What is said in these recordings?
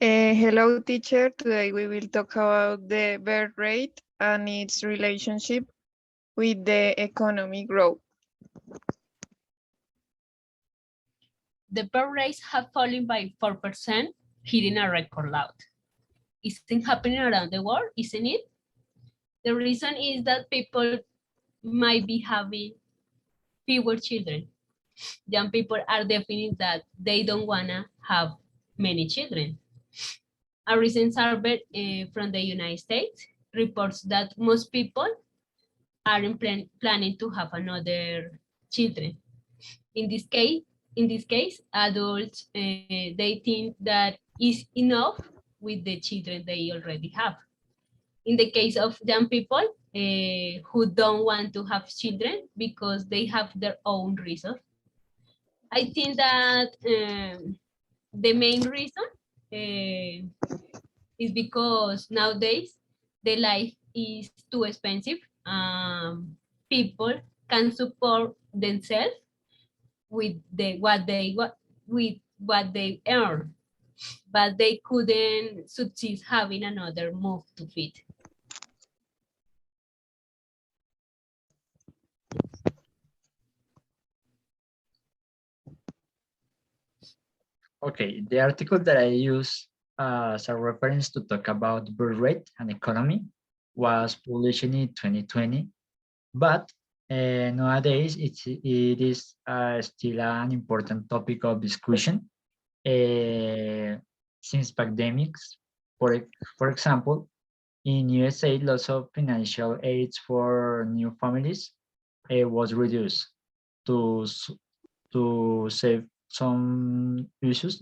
Hello, teacher. Today we will talk about the birth rate and its relationship with the economic growth. The birth rates have fallen by 4%, hitting a record low. Isn't happening around the world, isn't it? The reason is that people might be having fewer children. Young people are defining that they don't wanna have many children. A recent survey from the United States reports that most people aren't planning to have another children. In this case, adults they think that is enough with the children they already have. In the case of young people who don't want to have children because they have their own reasons, I think that the main reason is because nowadays the life is too expensive. People can support themselves with what they earn, but they couldn't succeed having another move to feed. Okay, the article that I use as a reference to talk about birth rate and economy was published in 2020, but nowadays it is still an important topic of discussion since pandemics. For example, in USA, lots of financial aids for new families was reduced to save some issues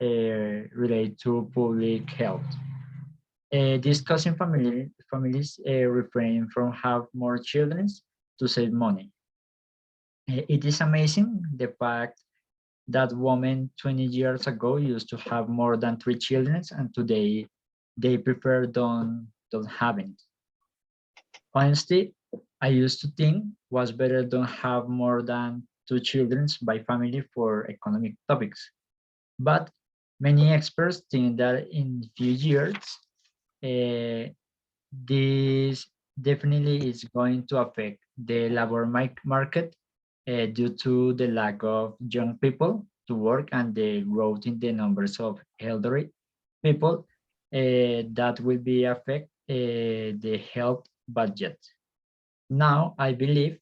related to public health. Discussing families refrain from have more children to save money. It is amazing the fact that women 20 years ago used to have more than 3 children, and today they prefer don't having. Honestly, I used to think was better don't have more than 2 children by family for economic topics. But many experts think that in few years, this definitely is going to affect the labor market due to the lack of young people to work and the growth in the numbers of elderly people that will be affect the health budget. Now, I believe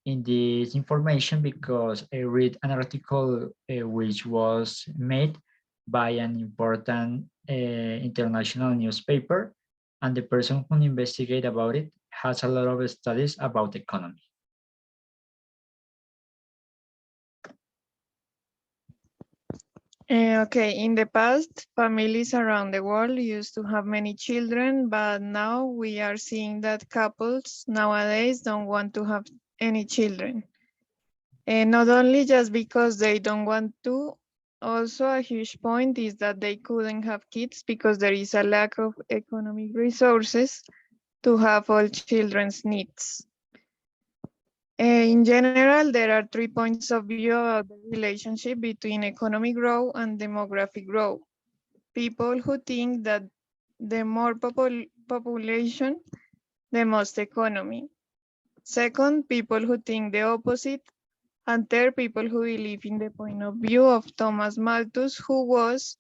in this information because I read an article which was made by an important international newspaper, and the person who investigate about it has a lot of studies about economy. Okay, in the past, families around the world used to have many children, but now we are seeing that couples nowadays don't want to have any children. And not only just because they don't want to, also a huge point is that they couldn't have kids because there is a lack of economic resources to have all children's needs. In general, there are 3 points of view about the relationship between economic growth and demographic growth. People who think that the more population, the most economy. Second, people who think the opposite. And third, people who believe in the point of view of Thomas Malthus, who was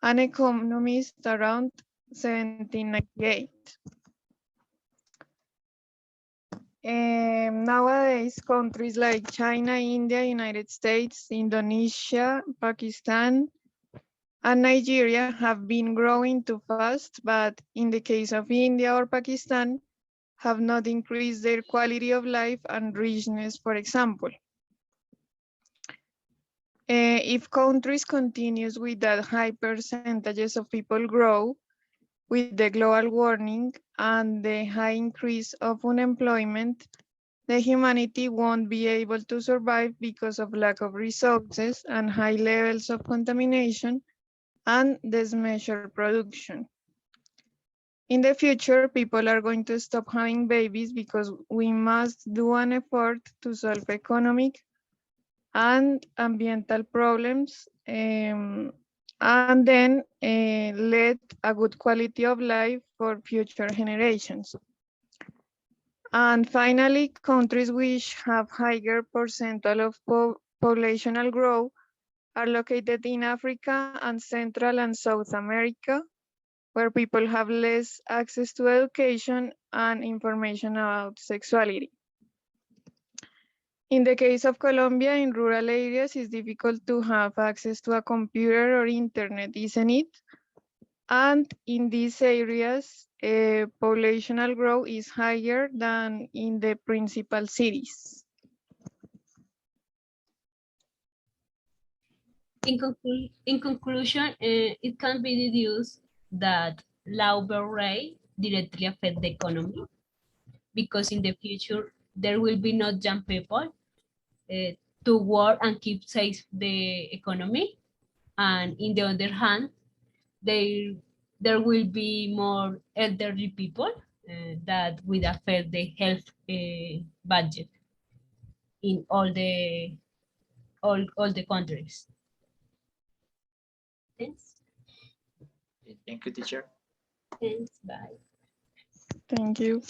an economist around 1798. Nowadays, countries like China, India, United States, Indonesia, Pakistan, and Nigeria have been growing too fast, but in the case of India or Pakistan, have not increased their quality of life and richness, for example. If countries continues with that high percentages of people grow, with the global warming and the high increase of unemployment, the humanity won't be able to survive because of lack of resources and high levels of contamination and dismeasured production. In the future, people are going to stop having babies because we must do an effort to solve economic and ambiental problems and then lead a good quality of life for future generations. And finally, countries which have higher percentile of populational growth are located in Africa and Central and South America, where people have less access to education and information about sexuality. In the case of Colombia, in rural areas, it's difficult to have access to a computer or internet, isn't it? And in these areas, populational growth is higher than in the principal cities. In conclusion, it can be deduced that low birth rate directly affect the economy, because in the future there will be not young people to work and keep safe the economy, and in the other hand, there will be more elderly people that will affect the health budget in all the countries. Thanks. Thank you, teacher. Thanks. Bye. Thank you.